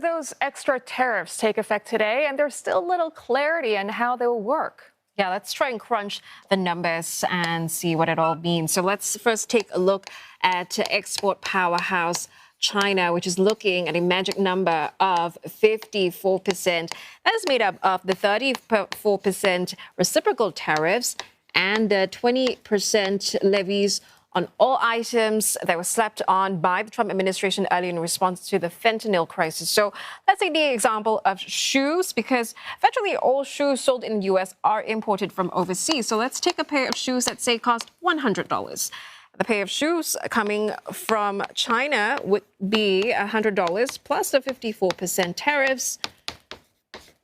Those extra tariffs take effect today, and there's still little clarity on how they'll work. Yeah, let's try and crunch the numbers and see what it all means. So let's first take a look at export powerhouse China, which is looking at a magic number of 54%. That is made up of the 34% reciprocal tariffs and the 20% levies on all items that were slapped on by the Trump administration early in response to the fentanyl crisis. So let's take the example of shoes, because virtually all shoes sold in the U.S. are imported from overseas. So let's take a pair of shoes that say cost $100. The pair of shoes coming from China would be $100 plus the 54% tariffs.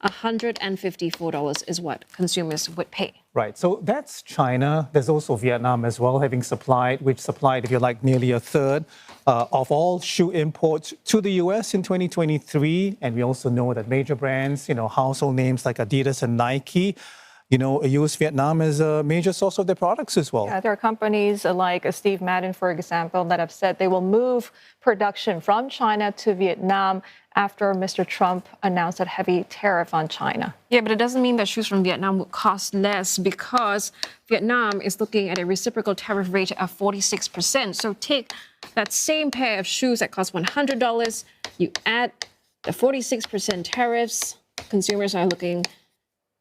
$154 is what consumers would pay. Right. So that's China. There's also Vietnam as well, which supplied, if you like, nearly a third of all shoe imports to the U.S. in 2023. And we also know that major brands, household names like Adidas and Nike, use Vietnam as a major source of their products as well. Yeah, there are companies like Steve Madden, for example, that have said they will move production from China to Vietnam after Mr. Trump announced a heavy tariff on China. Yeah, but it doesn't mean that shoes from Vietnam would cost less, because Vietnam is looking at a reciprocal tariff rate of 46%. So take that same pair of shoes that cost $100, you add the 46% tariffs, consumers are looking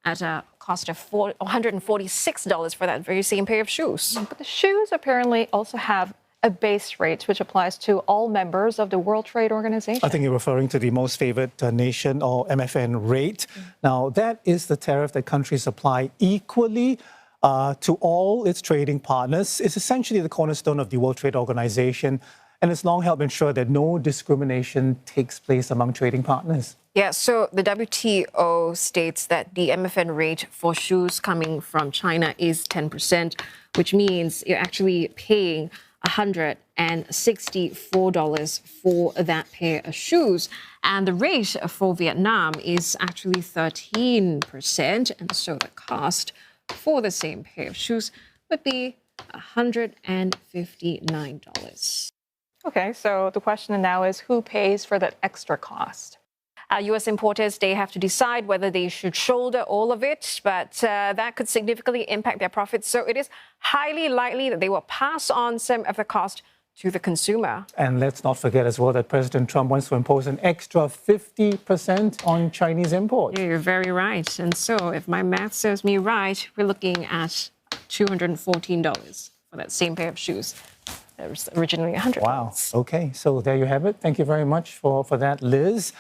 at a cost of $146 for that very same pair of shoes. But the shoes apparently also have a base rate, which applies to all members of the World Trade Organization. I think you're referring to the most favored nation, or MFN rate. Now, that is the tariff that countries apply equally to all its trading partners. It's essentially the cornerstone of the World Trade Organization, and it's long helped ensure that no discrimination takes place among trading partners. Yeah, so the WTO states that the MFN rate for shoes coming from China is 10%, which means you're actually paying $164 for that pair of shoes. And the rate for Vietnam is actually 13%. And so the cost for the same pair of shoes would be $159. Okay, so the question now is, who pays for that extra cost? U.S. importers, they have to decide whether they should shoulder all of it, but that could significantly impact their profits. So it is highly likely that they will pass on some of the cost to the consumer. And let's not forget as well that President Trump wants to impose an extra 50% on Chinese imports. Yeah, you're very right. And so if my math serves me right, we're looking at $214 for that same pair of shoes. That was originally $100. Wow. Okay, so there you have it. Thank you very much for that, Liz.